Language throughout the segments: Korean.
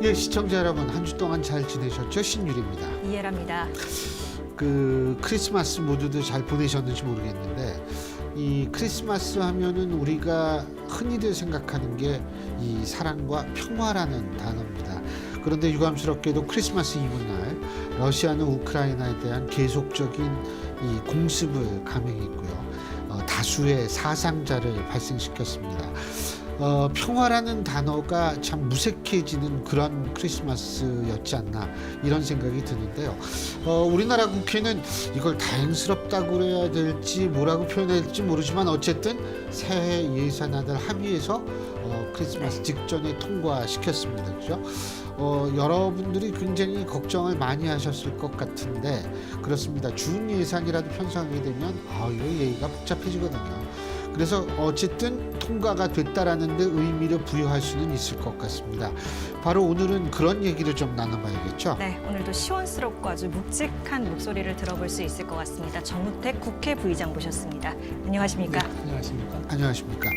예, 시청자 여러분, 한 주 동안 잘 지내셨죠? 신율입니다. 이해랍니다. 크리스마스 모두도 잘 보내셨는지 모르겠는데, 이 크리스마스 하면은 우리가 흔히들 생각하는 게 이 사랑과 평화라는 단어입니다. 그런데 유감스럽게도 크리스마스 이브날 러시아는 우크라이나에 대한 계속적인 이 공습을 감행했고요. 다수의 사상자를 발생시켰습니다. 평화라는 단어가 참 무색해지는 그런 크리스마스였지 않나 이런 생각이 드는데요. 우리나라 국회는 이걸 다행스럽다고 그래야 될지 뭐라고 표현해야 될지 모르지만 어쨌든 새해 예산안을 합의해서 크리스마스 직전에 통과시켰습니다. 그죠? 여러분들이 굉장히 걱정을 많이 하셨을 것 같은데 그렇습니다. 준 예산이라도 편성하게 되면 이거 얘기가 복잡해지거든요. 그래서 어쨌든 통과가 됐다라는 데 의미를 부여할 수는 있을 것 같습니다. 바로 오늘은 그런 얘기를 좀 나눠봐야겠죠. 네, 오늘도 시원스럽고 아주 묵직한 목소리를 들어볼 수 있을 것 같습니다. 정우택 국회 부의장 모셨습니다. 안녕하십니까? 네, 안녕하십니까? 안녕하십니까.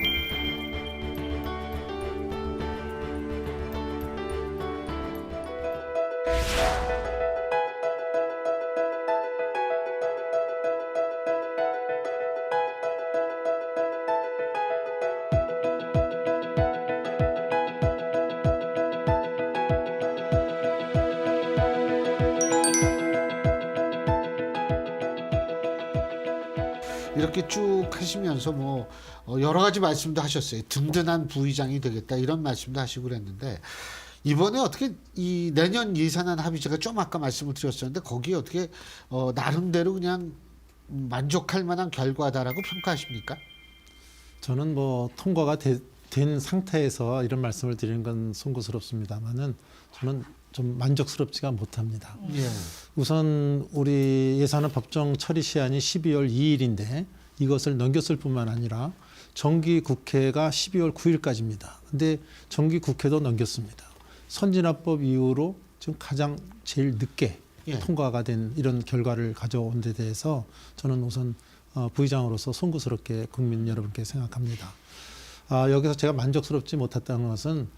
이렇게 쭉 하시면서 여러 가지 말씀도 하셨어요. 든든한 부의장이 되겠다 이런 말씀도 하시고 그랬는데 이번에 어떻게 이 내년 예산안 합의제가 좀 아까 말씀을 드렸었는데 거기에 어떻게 나름대로 그냥 만족할 만한 결과다라고 평가하십니까? 저는 통과가 된 상태에서 이런 말씀을 드리는 건 송구스럽습니다만은 저는 좀 만족스럽지가 못합니다. 예. 우선 우리 예산안 법정 처리 시한이 12월 2일인데 이것을 넘겼을 뿐만 아니라 정기국회가 12월 9일까지입니다. 근데 정기국회도 넘겼습니다. 선진화법 이후로 지금 가장 제일 늦게 예. 통과가 된 이런 결과를 가져온 데 대해서 저는 우선 부의장으로서 송구스럽게 국민 여러분께 생각합니다. 여기서 제가 만족스럽지 못했다는 것은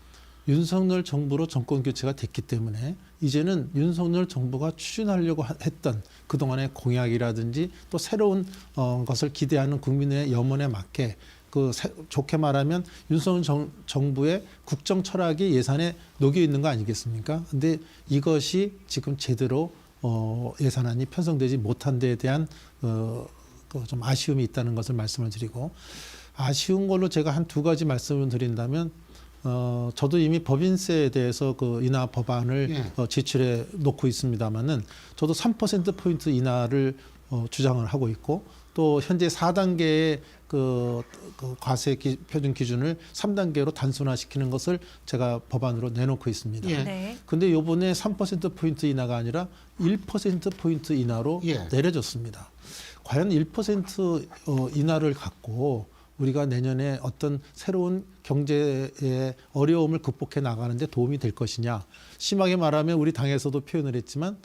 윤석열 정부로 정권 교체가 됐기 때문에 이제는 윤석열 정부가 추진하려고 했던 그동안의 공약이라든지 또 새로운 것을 기대하는 국민의 염원에 맞게 좋게 말하면 윤석열 정부의 국정 철학이 예산에 녹여 있는 거 아니겠습니까? 근데 이것이 지금 제대로 예산안이 편성되지 못한 데에 대한 좀 아쉬움이 있다는 것을 말씀을 드리고 아쉬운 걸로 제가 한 두 가지 말씀을 드린다면 저도 이미 법인세에 대해서 인하 법안을 제출해 놓고 있습니다만은 저도 3%포인트 인하를 주장을 하고 있고 또 현재 4단계의 과세 표준 기준을 3단계로 단순화시키는 것을 제가 법안으로 내놓고 있습니다. 예. 네. 근데 요번에 3%포인트 인하가 아니라 1%포인트 인하로 내려졌습니다. 과연 1% 인하를 갖고 우리가 내년에 어떤 새로운 경제의 어려움을 극복해 나가는데 도움이 될 것이냐. 심하게 말하면 우리 당에서도 표현을 했지만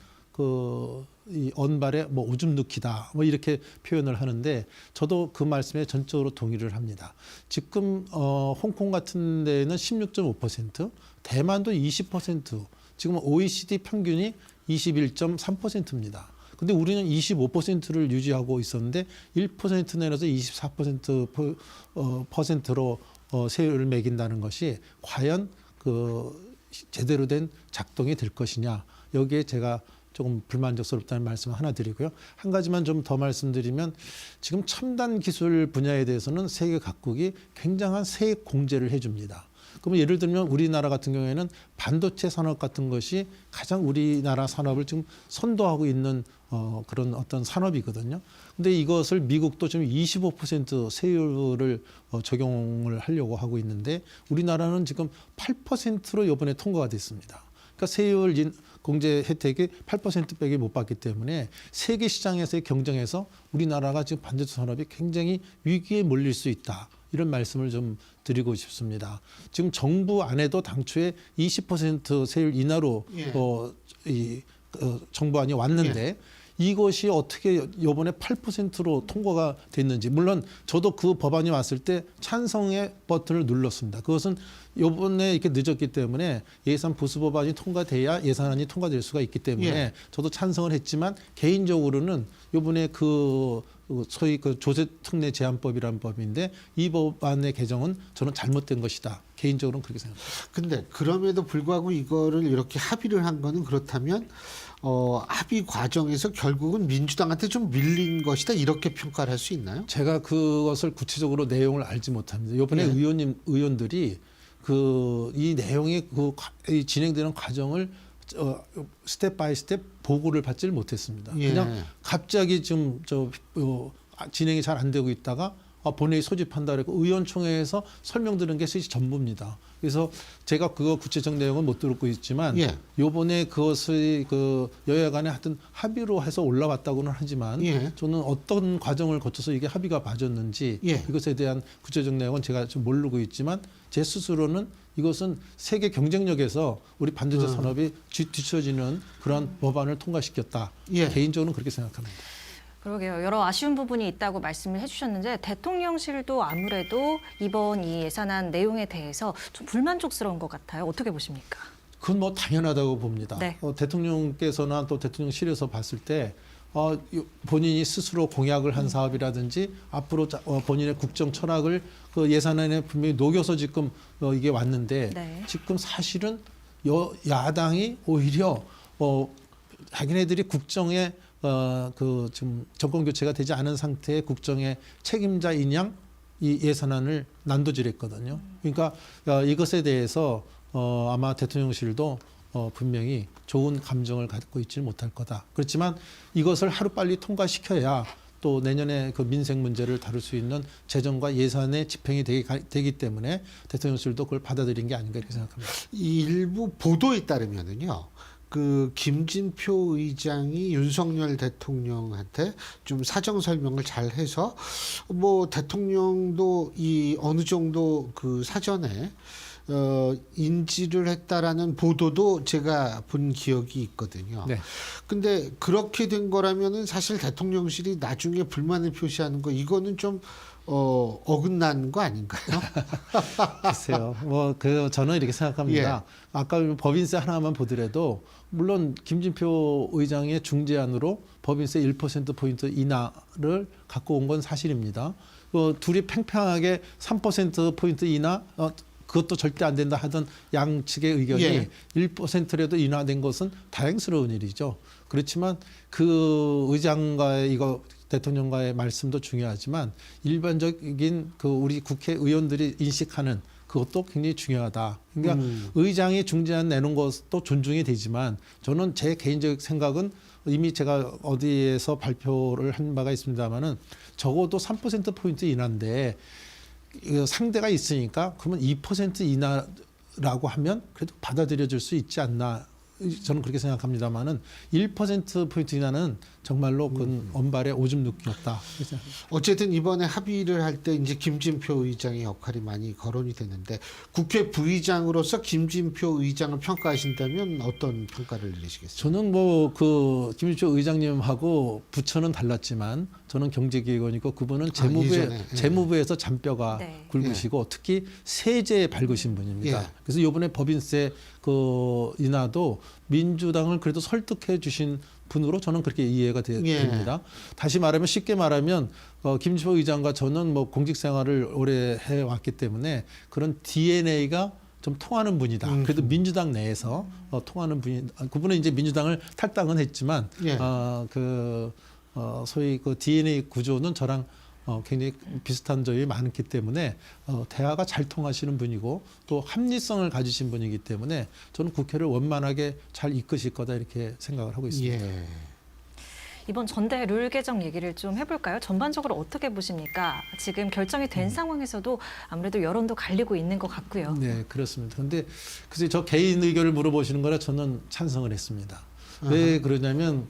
이 언발에 오줌 넣기다 이렇게 표현을 하는데 저도 그 말씀에 전적으로 동의를 합니다. 지금 홍콩 같은 데는 16.5%, 대만도 20%, 지금 OECD 평균이 21.3%입니다. 근데 우리는 25%를 유지하고 있었는데 1% 내려서 24%로 세율을 매긴다는 것이 과연 제대로 된 작동이 될 것이냐. 여기에 제가 조금 불만족스럽다는 말씀을 하나 드리고요. 한 가지만 좀 더 말씀드리면 지금 첨단 기술 분야에 대해서는 세계 각국이 굉장한 세액 공제를 해줍니다. 그러면 예를 들면 우리나라 같은 경우에는 반도체 산업 같은 것이 가장 우리나라 산업을 지금 선도하고 있는 그런 어떤 산업이거든요. 근데 이것을 미국도 지금 25% 세율을 적용을 하려고 하고 있는데 우리나라는 지금 8%로 이번에 통과가 됐습니다. 그러니까 세율 공제 혜택이 8%밖에 못 받기 때문에 세계 시장에서의 경쟁에서 우리나라가 지금 반도체 산업이 굉장히 위기에 몰릴 수 있다. 이런 말씀을 좀 드리고 싶습니다. 지금 정부 안에도 당초에 20% 세율 인하로 정부안이 왔는데 이것이 어떻게 이번에 8%로 통과가 됐는지, 물론 저도 그 법안이 왔을 때 찬성의 버튼을 눌렀습니다. 그것은 요번에 이렇게 늦었기 때문에 예산 보수 법안이 통과돼야 예산안이 통과될 수가 있기 때문에 예. 저도 찬성을 했지만 개인적으로는 요번에 그 소위 그 조세 특례 제한법이라는 법인데 이 법안의 개정은 저는 잘못된 것이다. 개인적으로는 그렇게 생각합니다. 근데 그럼에도 불구하고 이거를 이렇게 합의를 한 거는 그렇다면 합의 과정에서 결국은 민주당한테 좀 밀린 것이다 이렇게 평가를 할 수 있나요? 제가 그것을 구체적으로 내용을 알지 못합니다. 이번에 예. 의원들이 이 내용이 이 진행되는 과정을 스텝 바이 스텝 보고를 받지를 못했습니다. 예. 그냥 갑자기 좀 진행이 잘 안 되고 있다가 본회의 소집한다 그랬고 의원총회에서 설명드리는 게 사실 전부입니다. 그래서 제가 그거 구체적 내용은 못 듣고 있지만 예. 요번에 그것을 그 여야 간에 하여튼 합의로 해서 올라왔다고는 하지만 예. 저는 어떤 과정을 거쳐서 이게 합의가 맞았는지 예. 이것에 대한 구체적 내용은 제가 좀 모르고 있지만 제 스스로는 이것은 세계 경쟁력에서 우리 반도체 산업이 뒤처지는 그런 법안을 통과시켰다. 예. 개인적으로는 그렇게 생각합니다. 그러게요. 여러 아쉬운 부분이 있다고 말씀을 해주셨는데 대통령실도 아무래도 이번 이 예산안 내용에 대해서 좀 불만족스러운 것 같아요. 어떻게 보십니까? 그건 뭐 당연하다고 봅니다. 네. 대통령께서나 또 대통령실에서 봤을 때 본인이 스스로 공약을 한 사업이라든지 앞으로 본인의 국정 철학을 그 예산안에 분명히 녹여서 지금 이게 왔는데 네. 지금 사실은 야당이 오히려 자기네들이 국정에 그 지금 정권 교체가 되지 않은 상태의 국정의 책임자인 양 이 예산안을 난도질했거든요. 그러니까 이것에 대해서 아마 대통령실도 분명히 좋은 감정을 갖고 있지는 못할 거다. 그렇지만 이것을 하루빨리 통과시켜야 또 내년에 그 민생 문제를 다룰 수 있는 재정과 예산의 집행이 되기 때문에 대통령실도 그걸 받아들인 게 아닌가 이렇게 생각합니다. 일부 보도에 따르면은요. 그 김진표 의장이 윤석열 대통령한테 좀 사정 설명을 잘 해서 뭐 대통령도 이 어느 정도 그 사전에 인지를 했다라는 보도도 제가 본 기억이 있거든요. 네. 근데 그렇게 된 거라면은 사실 대통령실이 나중에 불만을 표시하는 거 이거는 좀 어긋난 거 아닌가요? 글쎄요. 저는 이렇게 생각합니다. 아까 법인세 하나만 보더라도 물론 김진표 의장의 중재안으로 법인세 1%포인트 인하를 갖고 온 건 사실입니다. 둘이 팽팽하게 3%포인트 인하 그것도 절대 안 된다 하던 양측의 의견이 예. 1%라도 인하된 것은 다행스러운 일이죠. 그렇지만 그 의장과의 대통령과의 말씀도 중요하지만 일반적인 그 우리 국회의원들이 인식하는 그것도 굉장히 중요하다. 그러니까 의장이 중재안 내놓은 것도 존중이 되지만 저는 제 개인적 생각은 이미 제가 어디에서 발표를 한 바가 있습니다마는 적어도 3%포인트 인하인데 상대가 있으니까 그러면 2% 인하라고 하면 그래도 받아들여질 수 있지 않나. 저는 그렇게 생각합니다만은 1%포인트 인하는 정말로 그건 언발의 오줌 눕기였다. 어쨌든 이번에 합의를 할 때 이제 김진표 의장의 역할이 많이 거론이 되는데 국회 부의장으로서 김진표 의장을 평가하신다면 어떤 평가를 내리시겠어요? 저는 김진표 의장님하고 부처는 달랐지만 저는 경제기획원이고 그분은 재무부에서 잔뼈가 네. 굵으시고 특히 세제에 밝으신 분입니다. 예. 그래서 이번에 법인세 인하도 민주당을 그래도 설득해 주신 분으로 저는 그렇게 이해가 됩니다. 다시 말하면 쉽게 말하면 김진표 의장과 저는 공직 생활을 오래 해왔기 때문에 그런 DNA가 좀 통하는 분이다. 그래도 민주당 내에서 통하는 분이 그분은 이제 민주당을 탈당은 했지만 예. 소위 그 DNA 구조는 저랑 굉장히 비슷한 점이 많기 때문에 대화가 잘 통하시는 분이고 또 합리성을 가지신 분이기 때문에 저는 국회를 원만하게 잘 이끄실 거다 이렇게 생각을 하고 있습니다. 예. 이번 전대 룰 개정 얘기를 좀 해볼까요? 전반적으로 어떻게 보십니까? 지금 결정이 된 상황에서도 아무래도 여론도 갈리고 있는 것 같고요. 네, 그렇습니다. 근데 글쎄 저 개인 의견을 물어보시는 거라 저는 찬성을 했습니다. 왜 그러냐면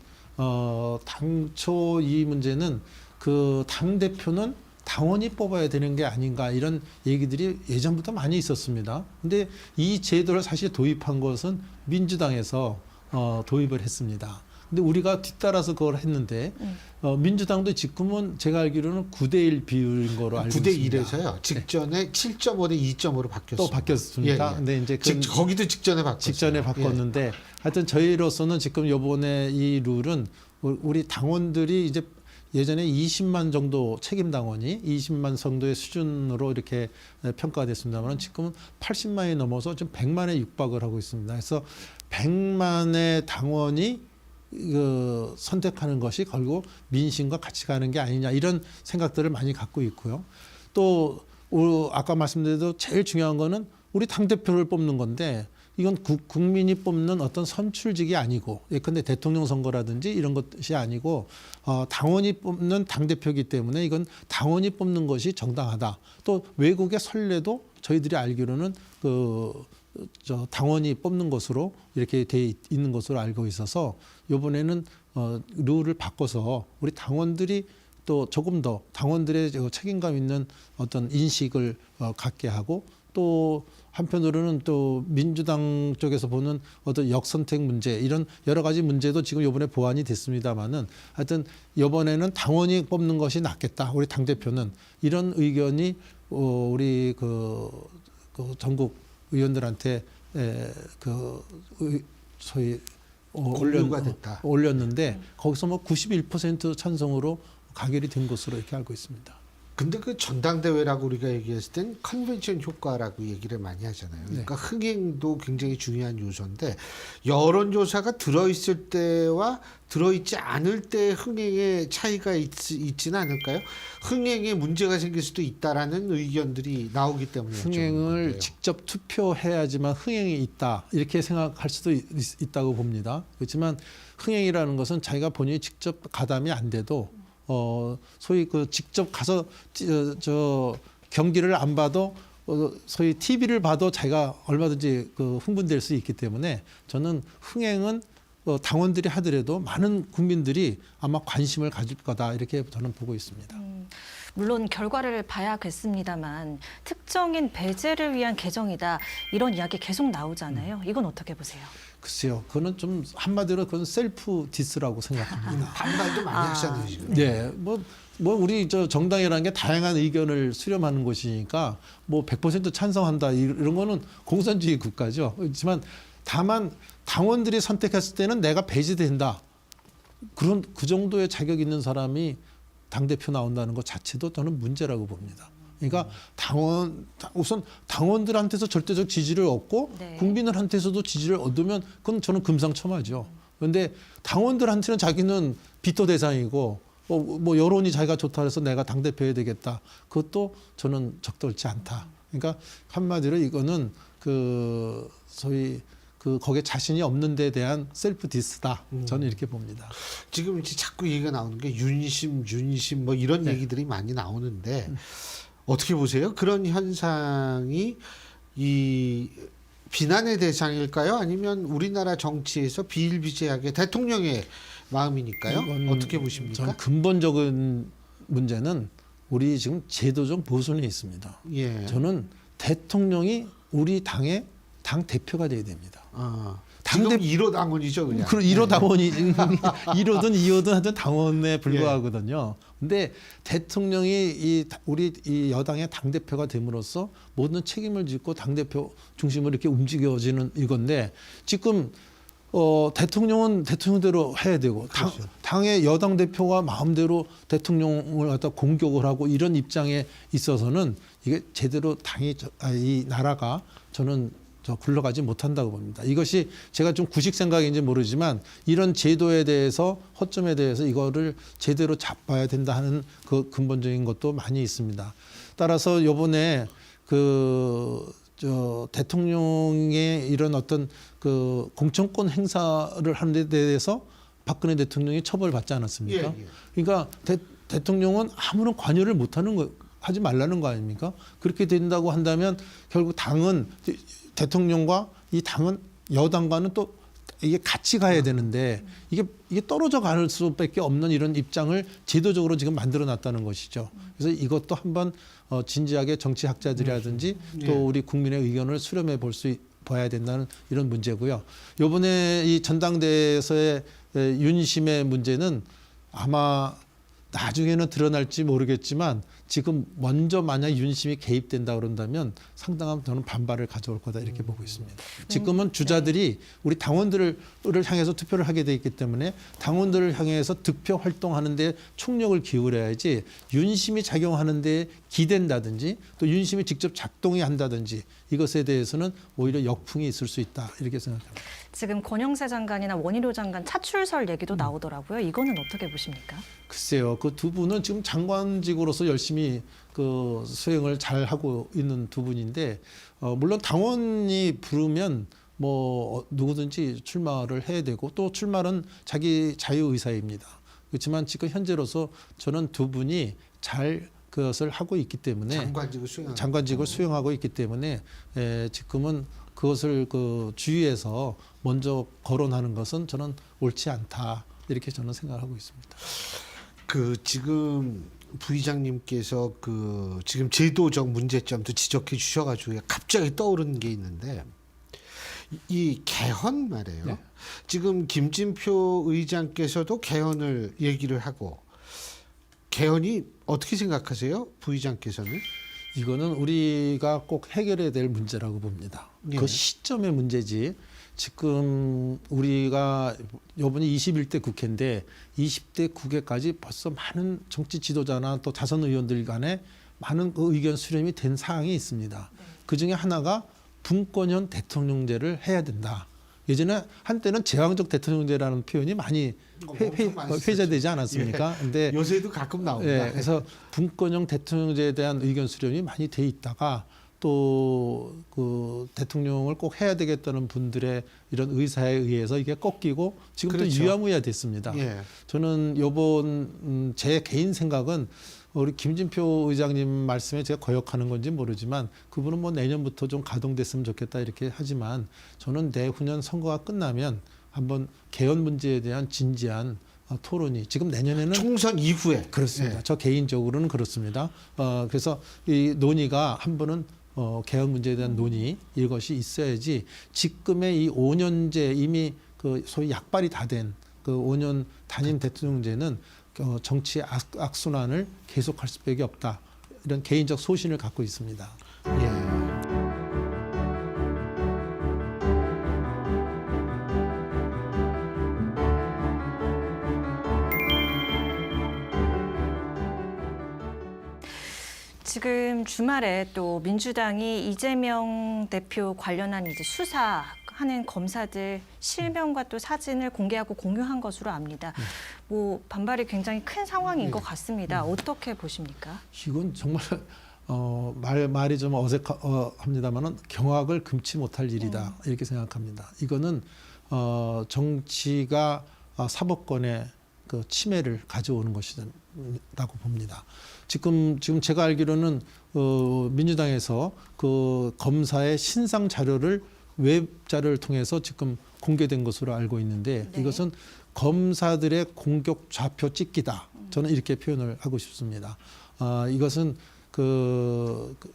당초 이 문제는 그 당대표는 당원이 뽑아야 되는 게 아닌가 이런 얘기들이 예전부터 많이 있었습니다. 근데 이 제도를 사실 도입한 것은 민주당에서 도입을 했습니다. 근데 우리가 뒤따라서 그걸 했는데 민주당도 지금은 제가 알기로는 9대1 비율인 거로 알고 9대 있습니다. 1에서요. 직전에 7.5대 2.5로 바뀌었습니다. 또 바뀌었습니까? 예, 예. 근데 이제 거기도 직전에 바꿨어요. 직전에 바꿨는데 하여튼 저희로서는 지금 이번에 이 룰은 우리 당원들이 이제 예전에 20만 정도 책임 당원이 20만 정도의 수준으로 이렇게 평가가 됐습니다만 지금은 80만이 넘어서 지금 100만에 육박을 하고 있습니다. 그래서 100만의 당원이 선택하는 것이 결국 민심과 같이 가는 게 아니냐 이런 생각들을 많이 갖고 있고요. 또 아까 말씀드린 대로 제일 중요한 거는 우리 당대표를 뽑는 건데 이건 국민이 뽑는 어떤 선출직이 아니고 예컨대 대통령 선거라든지 이런 것이 아니고 당원이 뽑는 당대표이기 때문에 이건 당원이 뽑는 것이 정당하다. 또 외국의 선례도 저희들이 알기로는 당원이 뽑는 것으로 이렇게 돼 있는 것으로 알고 있어서 이번에는 룰을 바꿔서 우리 당원들이 또 조금 더 당원들의 책임감 있는 어떤 인식을 갖게 하고 또 한편으로는 또 민주당 쪽에서 보는 어떤 역선택 문제 이런 여러 가지 문제도 지금 이번에 보완이 됐습니다마는 하여튼 이번에는 당원이 뽑는 것이 낫겠다. 우리 당대표는 이런 의견이 우리 그 전국 의원들한테 소위 공유가 됐다. 올렸는데 거기서 뭐 91% 찬성으로 가결이 된 것으로 이렇게 알고 있습니다. 근데 그 전당대회라고 우리가 얘기했을 땐 컨벤션 효과라고 얘기를 많이 하잖아요. 그러니까 흥행도 굉장히 중요한 요소인데 여론조사가 들어있을 때와 들어있지 않을 때 흥행의 차이가 있지는 않을까요? 흥행에 문제가 생길 수도 있다라는 의견들이 나오기 때문에 흥행을 직접 투표해야지만 흥행이 있다 이렇게 생각할 수도 있다고 봅니다. 그렇지만 흥행이라는 것은 자기가 본인이 직접 가담이 안 돼도 소위 직접 가서 경기를 안 봐도 소위 TV를 봐도 자기가 얼마든지 흥분될 수 있기 때문에 저는 흥행은 당원들이 하더라도 많은 국민들이 아마 관심을 가질 거다 이렇게 저는 보고 있습니다. 물론 결과를 봐야겠습니다만 특정인 배제를 위한 개정이다 이런 이야기 계속 나오잖아요. 이건 어떻게 보세요? 글쎄요, 그거는 좀 한마디로 그건 셀프 디스라고 생각합니다. 반발도 많이 하시잖아요 지금. 네, 뭐 우리 정당이라는 게 다양한 의견을 수렴하는 곳이니까 뭐 100% 찬성한다 이런 거는 공산주의 국가죠. 그렇지만 다만 당원들이 선택했을 때는 내가 배제된다. 그 정도의 자격 있는 사람이 당대표 나온다는 것 자체도 저는 문제라고 봅니다. 그러니까 우선 당원들한테서 절대적 지지를 얻고 국민들한테서도 지지를 얻으면 그건 저는 금상첨화죠. 그런데 당원들한테는 자기는 비토 대상이고 뭐 여론이 자기가 좋다 해서 내가 당대표 해야 되겠다. 그것도 저는 적절치 않다. 그러니까 한마디로 이거는 소위 거기에 자신이 없는 데 대한 셀프 디스다. 저는 이렇게 봅니다. 지금 이제 자꾸 얘기가 나오는 게 윤심 뭐 이런 얘기들이 많이 나오는데 어떻게 보세요? 그런 현상이 이 비난의 대상일까요? 아니면 우리나라 정치에서 비일비재하게 대통령의 마음이니까요? 어떻게 보십니까? 저는 근본적인 문제는 우리 지금 제도적 모순이 있습니다. 예. 저는 대통령이 우리 당의 당 대표가 돼야 됩니다. 지금 1호 당원이죠, 그냥. 그럼 1호 당원이 1호든 2호든 하여튼 당원에 불과하거든요. 근데 대통령이 우리 이 여당의 당 대표가 됨으로써 모든 책임을 짓고 당 대표 중심으로 이렇게 움직여지는 이건데 지금 대통령은 대통령대로 해야 되고 그렇죠. 당의 여당 대표가 마음대로 대통령을 갖다 공격을 하고 이런 입장에 있어서는 이게 제대로 이 나라가 저는 굴러가지 못한다고 봅니다. 이것이 제가 좀 구식 생각인지 모르지만 이런 제도에 대해서 허점에 대해서 이거를 제대로 잡아야 된다 하는 그 근본적인 것도 많이 있습니다. 따라서 이번에 대통령의 이런 어떤 공천권 행사를 하는 데 대해서 박근혜 대통령이 처벌받지 않았습니까? 예. 그러니까 대통령은 아무런 관여를 하지 말라는 거 아닙니까? 그렇게 된다고 한다면 결국 당은 대통령과 이 당은 여당과는 또 이게 같이 가야 되는데 이게 떨어져 갈 수밖에 없는 이런 입장을 제도적으로 지금 만들어 놨다는 것이죠. 그래서 이것도 한번 진지하게 정치학자들이라든지 또 우리 국민의 의견을 수렴해 볼 수 봐야 된다는 이런 문제고요. 이번에 이 전당대회에서의 윤심의 문제는 아마 나중에는 드러날지 모르겠지만 지금 먼저 만약 윤심이 개입된다 그런다면 상당한 저는 반발을 가져올 거다 이렇게 보고 있습니다. 지금은 주자들이 우리 당원들을 향해서 투표를 하게 돼 있기 때문에 당원들을 향해서 득표 활동하는 데 총력을 기울여야지 윤심이 작용하는 데 기댄다든지 또 윤심이 직접 작동이 한다든지 이것에 대해서는 오히려 역풍이 있을 수 있다 이렇게 생각합니다. 지금 권영세 장관이나 원희룡 장관 차출설 얘기도 나오더라고요. 이거는 어떻게 보십니까? 글쎄요, 그 두 분은 지금 장관직으로서 열심히 그 수행을 잘 하고 있는 두 분인데, 물론 당원이 부르면 뭐 누구든지 출마를 해야 되고 또 출마는 자기 자유 의사입니다. 그렇지만 지금 현재로서 저는 두 분이 잘 그것을 하고 있기 때문에 장관직을 수행하고 있기 때문에 지금은 그것을 그 주위에서 먼저 거론하는 것은 저는 옳지 않다 이렇게 저는 생각하고 있습니다. 그 지금 부의장님께서 그 지금 제도적 문제점도 지적해 주셔가지고 갑자기 떠오르는 게 있는데 이 개헌 말이에요. 네. 지금 김진표 의장께서도 개헌을 얘기를 하고 개헌이 어떻게 생각하세요, 부의장께서는? 이거는 우리가 꼭 해결해야 될 문제라고 봅니다. 예. 그 시점의 문제지. 지금 우리가 이번이 21대 국회인데 20대 국회까지 벌써 많은 정치 지도자나 또 자선 의원들 간에 많은 그 의견 수렴이 된 사항이 있습니다. 그중에 하나가 분권형 대통령제를 해야 된다. 예전에 한때는 제왕적 대통령제라는 표현이 많이 회자되지 않았습니까? 근데 요새도 가끔 나옵니다. 예, 그래서 분권형 대통령제에 대한 의견 수렴이 많이 돼 있다가 또 그 대통령을 꼭 해야 되겠다는 분들의 이런 의사에 의해서 이게 꺾이고 지금 또 그렇죠. 유야무야 됐습니다. 예. 저는 요번 제 개인 생각은 우리 김진표 의장님 말씀에 제가 거역하는 건지 모르지만 그분은 뭐 내년부터 좀 가동됐으면 좋겠다 이렇게 하지만 저는 내후년 선거가 끝나면 한번 개헌 문제에 대한 진지한 토론이 지금 내년에는 총선 이후에 그렇습니다. 예. 저 개인적으로는 그렇습니다. 그래서 이 논의가 한 번은 개헌 문제에 대한 논의 이것이 있어야지 지금의 이 5년제 이미 그 소위 약발이 다 된 그 5년 단임 대통령제는 정치 악순환을 계속할 수밖에 없다. 이런 개인적 소신을 갖고 있습니다. 예. 지금 주말에 또 민주당이 이재명 대표 관련한 이제 수사하는 검사들 실명과 또 사진을 공개하고 공유한 것으로 압니다. 뭐 반발이 굉장히 큰 상황인 것 같습니다. 어떻게 보십니까? 이건 정말 말이 좀 어색합니다만은 경악을 금치 못할 일이다 이렇게 생각합니다. 이거는 정치가 사법권의 그 침해를 가져오는 것이라고 봅니다. 지금 제가 알기로는 민주당에서 그 검사의 신상 자료를 웹자를 통해서 지금 공개된 것으로 알고 있는데 네. 이것은 검사들의 공격 좌표 찍기다. 저는 이렇게 표현을 하고 싶습니다. 이것은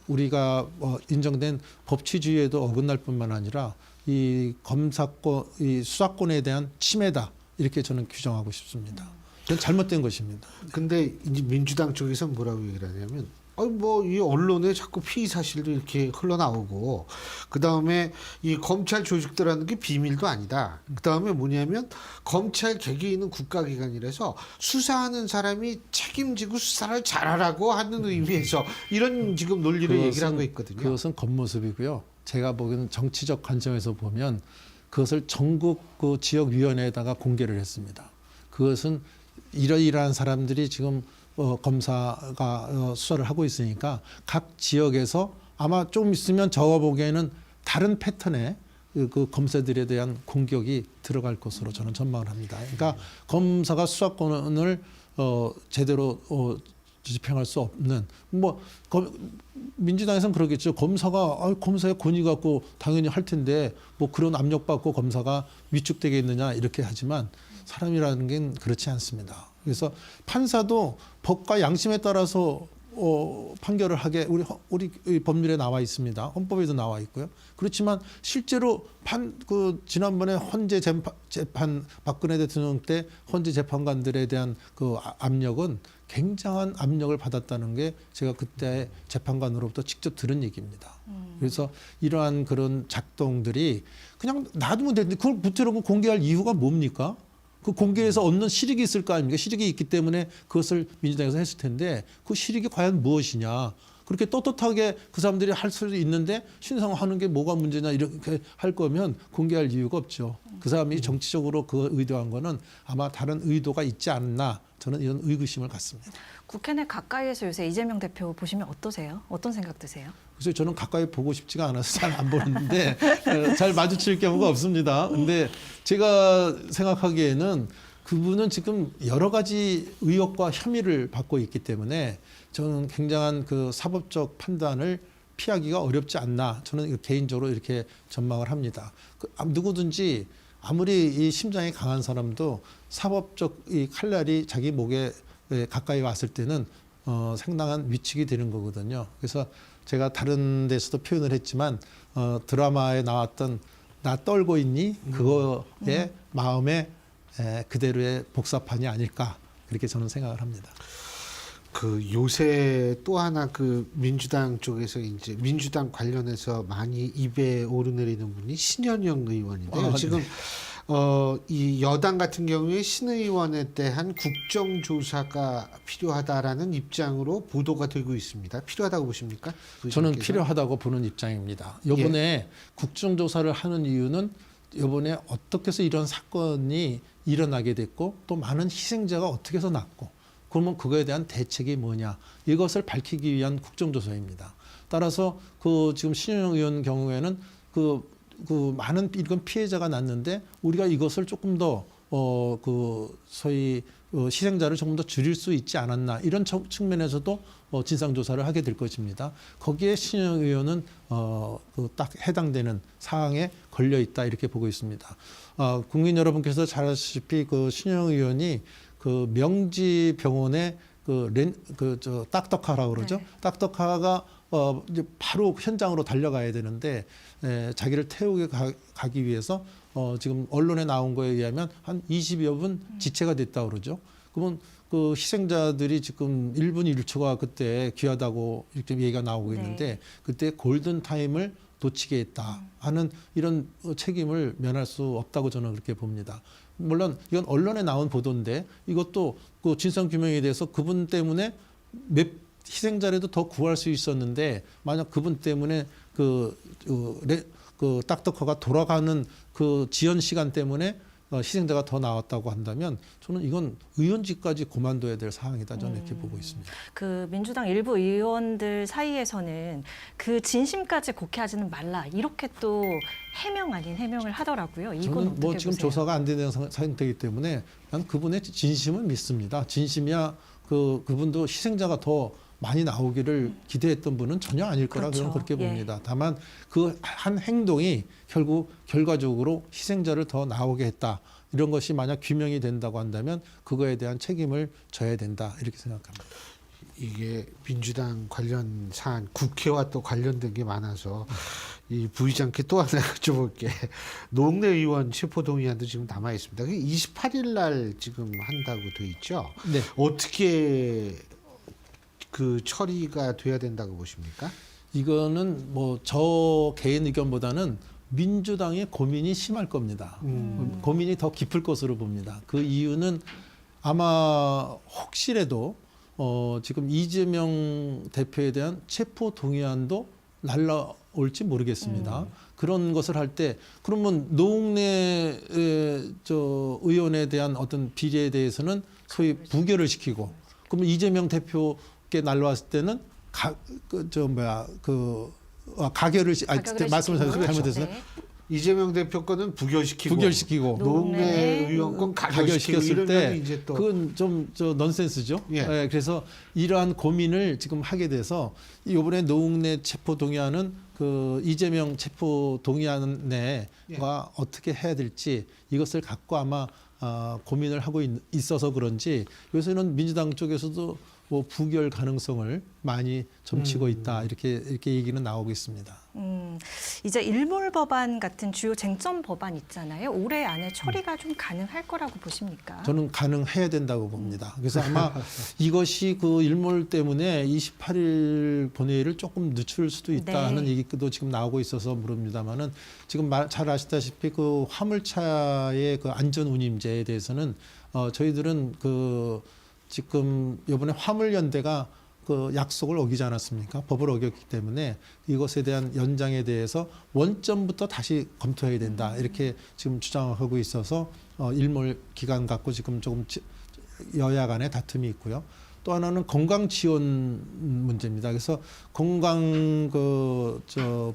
우리가 인정된 법치주의에도 어긋날 뿐만 아니라 이 검사권, 이 수사권에 대한 침해다. 이렇게 저는 규정하고 싶습니다. 그건 잘못된 것입니다. 근데 이제 민주당 쪽에서 뭐라고 얘기를 하냐면 뭐 이 언론에 자꾸 피의 사실도 이렇게 흘러나오고 그다음에 이 검찰 조직들하는 게 비밀도 아니다. 그다음에 뭐냐면 검찰 개개인은 국가기관이라서 수사하는 사람이 책임지고 수사를 잘하라고 하는 의미에서 이런 지금 논리를 얘기를 하고 있거든요. 그것은 겉모습이고요. 제가 보기에는 정치적 관점에서 보면 그것을 전국 그 지역위원회에다가 공개를 했습니다. 그것은 이러이러한 사람들이 지금 검사가 수사를 하고 있으니까 각 지역에서 아마 좀 있으면 저와 보기에는 다른 패턴의 그 검사들에 대한 공격이 들어갈 것으로 저는 전망을 합니다. 그러니까 검사가 수사권을 제대로 집행할 수 없는 민주당에서는 그러겠죠. 검사가 검사의 권위 갖고 당연히 할 텐데 뭐 그런 압력받고 검사가 위축되겠느냐 이렇게 하지만 사람이라는 게 그렇지 않습니다. 그래서 판사도 법과 양심에 따라서 판결을 하게 우리 이 법률에 나와 있습니다. 헌법에도 나와 있고요. 그렇지만 실제로 지난번에 헌재 재판 박근혜 대통령 때 헌재 재판관들에 대한 그 압력은 굉장한 압력을 받았다는 게 제가 그때 재판관으로부터 직접 들은 얘기입니다. 그래서 이러한 그런 작동들이 그냥 놔두면 되는데 그걸 무태놓고 공개할 이유가 뭡니까? 그 공개해서 얻는 실익이 있을 거 아닙니까? 실익이 있기 때문에 그것을 민주당에서 했을 텐데 그 실익이 과연 무엇이냐? 그렇게 떳떳하게 그 사람들이 할 수도 있는데 신상하는 게 뭐가 문제냐 이렇게 할 거면 공개할 이유가 없죠. 그 사람이 정치적으로 그 의도한 거는 아마 다른 의도가 있지 않나 저는 이런 의구심을 갖습니다. 국회 내 가까이에서 요새 이재명 대표 보시면 어떠세요? 어떤 생각 드세요? 그래서 저는 가까이 보고 싶지가 않아서 잘 안 보는데 잘 마주칠 경우가 없습니다. 근데 제가 생각하기에는 그분은 지금 여러 가지 의혹과 혐의를 받고 있기 때문에 저는 굉장한 그 사법적 판단을 피하기가 어렵지 않나 저는 개인적으로 이렇게 전망을 합니다. 누구든지 아무리 이 심장이 강한 사람도 사법적 이 칼날이 자기 목에 가까이 왔을 때는 상당한 위축이 되는 거거든요. 그래서 제가 다른 데서도 표현을 했지만 드라마에 나왔던 나 떨고 있니? 그거의 마음의 그대로의 복사판이 아닐까 그렇게 저는 생각을 합니다. 그 요새 또 하나 그 민주당 쪽에서 이제 민주당 관련해서 많이 입에 오르내리는 분이 신현영 의원인데요. 지금 이 여당 같은 경우에 신 의원에 대한 국정조사가 필요하다라는 입장으로 보도가 되고 있습니다. 필요하다고 보십니까? 저는 필요하다고 보는 입장입니다. 이번에 국정조사를 하는 이유는 이번에 어떻게 해서 이런 사건이 일어나게 됐고 또 많은 희생자가 어떻게 해서 났고 그러면 그거에 대한 대책이 뭐냐 이것을 밝히기 위한 국정조사입니다. 따라서 그 지금 신현영 의원 경우에는 그 많은 이런 피해자가 났는데 우리가 이것을 조금 더 소위 희생자를 조금 더 줄일 수 있지 않았나 이런 측면에서도 진상조사를 하게 될 것입니다. 거기에 신현영 의원은 딱 해당되는 사항에 걸려 있다 이렇게 보고 있습니다. 국민 여러분께서 잘 아시다시피 그 신현영 의원이 그 명지병원에 딱떡하라고 그러죠. 네. 딱떡하가 이제 바로 현장으로 달려가야 되는데 자기를 태우게 가기 위해서 지금 언론에 나온 거에 의하면 한 20여 분 지체가 됐다고 그러죠. 그러면 그 희생자들이 지금 1분 1초가 그때 귀하다고 이렇게 얘기가 나오고 있는데 네. 그때 골든 타임을 놓치게 했다 하는 이런 책임을 면할 수 없다고 저는 그렇게 봅니다. 물론 이건 언론에 나온 보도인데 이것도 그 진상 규명에 대해서 그분 때문에 몇 희생자라도 더 구할 수 있었는데 만약 그분 때문에 그 딱떡허가 돌아가는 그 지연 시간 때문에 희생자가 더 나왔다고 한다면 저는 이건 의원직까지 그만둬야 될 사항이다 저는 이렇게 보고 있습니다. 그 민주당 일부 의원들 사이에서는 그 진심까지 곡해하지는 말라 이렇게 또 해명 아닌 해명을 하더라고요. 이건 저는 어떻게 지금 보세요? 조사가 안 되는 상태이기 때문에 난 그분의 진심을 믿습니다. 진심이야 그분도 희생자가 더 많이 나오기를 기대했던 분은 전혀 아닐 거라 그렇죠. 저는 그렇게 예. 봅니다. 다만 그 한 행동이 결국 결과적으로 희생자를 더 나오게 했다. 이런 것이 만약 규명이 된다고 한다면 그거에 대한 책임을 져야 된다. 이렇게 생각합니다. 이게 민주당 관련 사안, 국회와 또 관련된 게 많아서 이 부의장께 또 하나 여쭤볼게. 노웅래 의원 체포동의안도 지금 남아 있습니다. 28일 날 지금 한다고 돼 있죠. 네. 어떻게 그 처리가 돼야 된다고 보십니까? 이거는 저 개인 의견보다는 민주당의 고민이 심할 겁니다. 고민이 더 깊을 것으로 봅니다. 그 이유는 아마 혹시라도 지금 이재명 대표에 대한 체포 동의안도 날라올지 모르겠습니다. 그런 것을 할 때 그러면 노웅래 의원에 대한 어떤 비리에 대해서는 소위 부결을 시키고 그러면 이재명 대표께 날라왔을 때는 가결을 말씀을 잘못했어요. 네. 이재명 대표 거는 부결시키고 노웅래 노웅래 의원 건 가결시켰을 때 이제 또 그건 좀 넌센스죠. 예. 네, 그래서 이러한 고민을 지금 하게 돼서 이번에 노웅래 체포 동의안은 그 이재명 체포 동의안과 어떻게 해야 될지 이것을 갖고 아마 고민을 하고 있어서 그런지 요새는 민주당 쪽에서도 뭐 부결 가능성을 많이 점치고 있다 이렇게 얘기는 나오고 있습니다. 이제 일몰 법안 같은 주요 쟁점 법안 있잖아요. 올해 안에 처리가 좀 가능할 거라고 보십니까? 저는 가능해야 된다고 봅니다. 그래서 아마 이것이 그 일몰 때문에 28일 본회의를 조금 늦출 수도 있다 네. 하는 얘기도 지금 나오고 있어서 물습니다만은 지금 잘 아시다시피 그 화물차의 그 안전 운임제에 대해서는 저희들은 그 지금 이번에 화물연대가 그 약속을 어기지 않았습니까? 법을 어겼기 때문에 이것에 대한 연장에 대해서 원점부터 다시 검토해야 된다. 이렇게 지금 주장하고 있어서 일몰 기간 갖고 지금 조금 여야 간에 다툼이 있고요. 또 하나는 건강 지원 문제입니다. 그래서 건강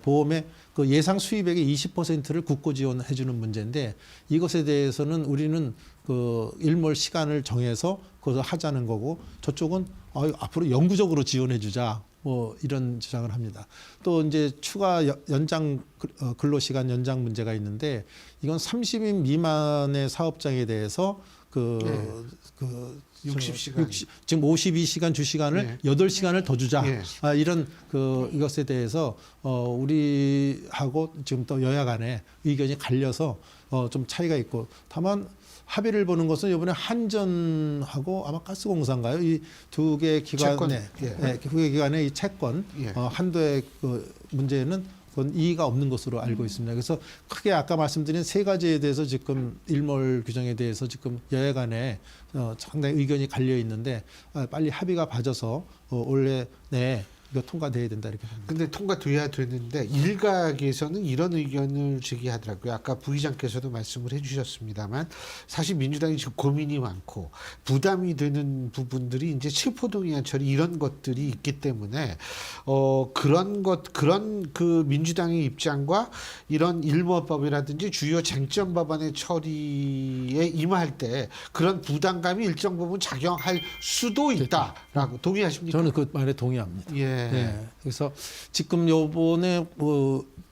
보험의 그 예상 수입액의 20%를 국고 지원해 주는 문제인데 이것에 대해서는 우리는 그 일몰 시간을 정해서 그것을 하자는 거고 저쪽은 앞으로 영구적으로 지원해 주자 뭐 이런 주장을 합니다. 또 이제 추가 연장 근로시간 연장 문제가 있는데 이건 30인 미만의 사업장에 대해서 60시간. 지금 52시간 주 시간을 네. 8시간을 더 주자. 네. 이런 이것에 대해서 우리하고 지금 또 여야 간에 의견이 갈려서 좀 차이가 있고 다만 합의를 보는 것은 이번에 한전하고 아마 가스공사인가요? 이 두 개 기관의 두 개 기관의 이 채권 한도의 그 문제는 그건 이의가 없는 것으로 알고 있습니다. 그래서 크게 아까 말씀드린 세 가지에 대해서 지금 일몰 규정에 대해서 지금 여야 간에 상당히 의견이 갈려 있는데 빨리 합의가 봐져서 올해 내에 이거 통과돼야 된다 이렇게 봅니다. 근데 통과돼야 되는데 일각에서는 이런 의견을 제기하더라고요. 아까 부의장께서도 말씀을 해주셨습니다만 사실 민주당이 지금 고민이 많고 부담이 되는 부분들이 이제 체포동의안 처리 이런 것들이 있기 때문에 그런 그 민주당의 입장과 이런 일몰법이라든지 주요 쟁점 법안의 처리에 임할 때 그런 부담감이 일정 부분 작용할 수도 있다라고 동의하십니까? 저는 그 말에 동의합니다. 예. 네. 그래서 지금 요번에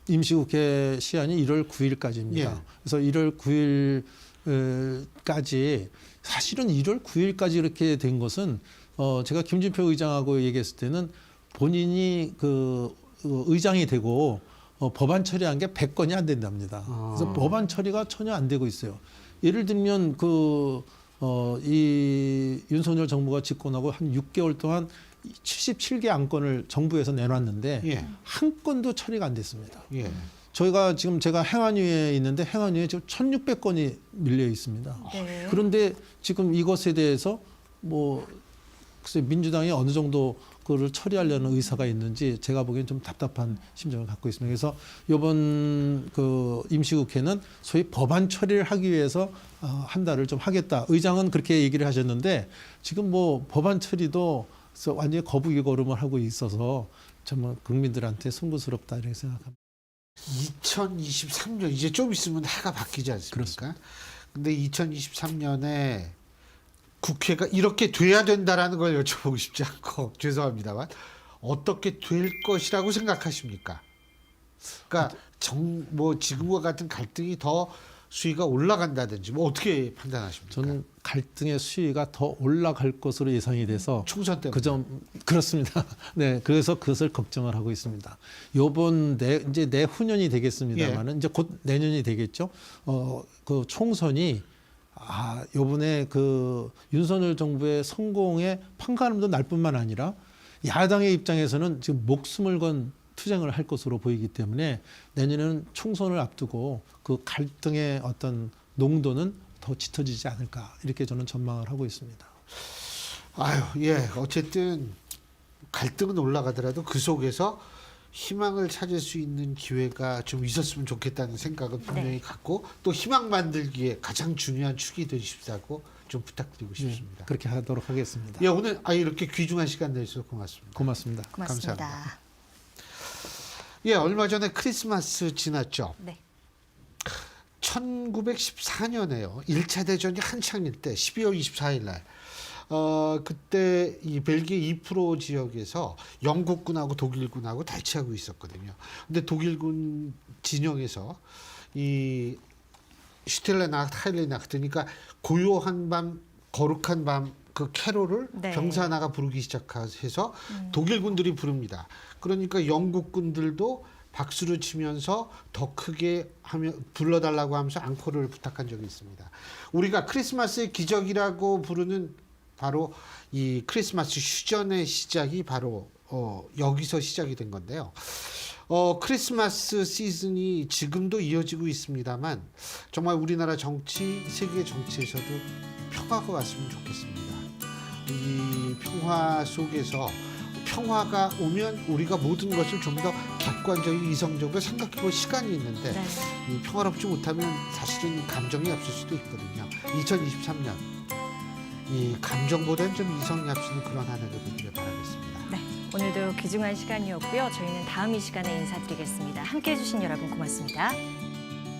임시국회 시한이 1월 9일까지입니다. 예. 그래서 1월 9일까지 사실은 1월 9일까지 이렇게 된 것은 제가 김진표 의장하고 얘기했을 때는 본인이 그 의장이 되고 법안 처리한 게 100건이 안 된답니다. 그래서 법안 처리가 전혀 안 되고 있어요. 예를 들면 이 윤석열 정부가 집권하고 한 6개월 동안 77개 안건을 정부에서 내놨는데 예. 한 건도 처리가 안 됐습니다. 예. 저희가 지금 제가 행안위에 있는데 행안위에 지금 1,600건이 밀려 있습니다. 네. 그런데 지금 이것에 대해서 글쎄 민주당이 어느 정도 그거를 처리하려는 의사가 있는지 제가 보기엔 좀 답답한 심정을 갖고 있습니다. 그래서 이번 그 임시국회는 소위 법안 처리를 하기 위해서 한 달을 좀 하겠다. 의장은 그렇게 얘기를 하셨는데 지금 법안 처리도 그래서 완전히 거북이 걸음을 하고 있어서 정말 국민들한테 송구스럽다 이렇게 생각합니다. 2023년 이제 좀 있으면 해가 바뀌지 않습니까? 근데 2023년에 국회가 이렇게 돼야 된다라는 걸 여쭤보고 싶지 않고 죄송합니다만 어떻게 될 것이라고 생각하십니까? 그러니까 지금과 같은 갈등이 더 수위가 올라간다든지 어떻게 판단하십니까? 저는 갈등의 수위가 더 올라갈 것으로 예상이 돼서 총선 때문에 그렇습니다. 네, 그래서 그것을 걱정을 하고 있습니다. 이제 내후년이 되겠습니다만은 이제 곧 내년이 되겠죠. 그 총선이 요번에 그 윤석열 정부의 성공에 판가름도 날 뿐만 아니라 야당의 입장에서는 지금 목숨을 건 투쟁을 할 것으로 보이기 때문에 내년에는 총선을 앞두고 그 갈등의 어떤 농도는 더 짙어지지 않을까 이렇게 저는 전망을 하고 있습니다. 어쨌든 갈등은 올라가더라도 그 속에서 희망을 찾을 수 있는 기회가 좀 있었으면 좋겠다는 생각은 분명히 갖고 또 희망 만들기에 가장 중요한 축이 되십사고 좀 부탁드리고 싶습니다. 그렇게 하도록 하겠습니다. 오늘 이렇게 귀중한 시간 내주셔서 고맙습니다. 고맙습니다. 고맙습니다. 감사합니다. 얼마 전에 크리스마스 지났죠. 네. 1914년에요. 1차 대전이 한창일 때 12월 24일 날 그때 이 벨기에 이프로 지역에서 영국군하고 독일군하고 대치하고 있었거든요. 근데 독일군 진영에서 이 슈텔레나cht, 하일레나cht 그러니까 고요한 밤, 거룩한 밤 그 캐롤을 네. 병사 하나가 부르기 시작해서 독일군들이 부릅니다. 그러니까 영국군들도 박수를 치면서 더 크게 하며 불러달라고 하면서 앙코르를 부탁한 적이 있습니다. 우리가 크리스마스의 기적이라고 부르는 바로 이 크리스마스 휴전의 시작이 바로 여기서 시작이 된 건데요. 크리스마스 시즌이 지금도 이어지고 있습니다만 정말 우리나라 정치, 세계 정치에서도 평화가 왔으면 좋겠습니다. 이 평화 속에서 평화가 오면 우리가 모든 것을 좀 더 객관적이고 이성적으로 생각해볼 시간이 있는데 네. 이 평화롭지 못하면 사실은 감정이 앞설 수도 있거든요. 2023년 이 감정보다는 좀 이성이 앞서는 그런 한 해가 되기를 바라겠습니다. 네, 오늘도 귀중한 시간이었고요. 저희는 다음 이 시간에 인사드리겠습니다. 함께해 주신 여러분 고맙습니다.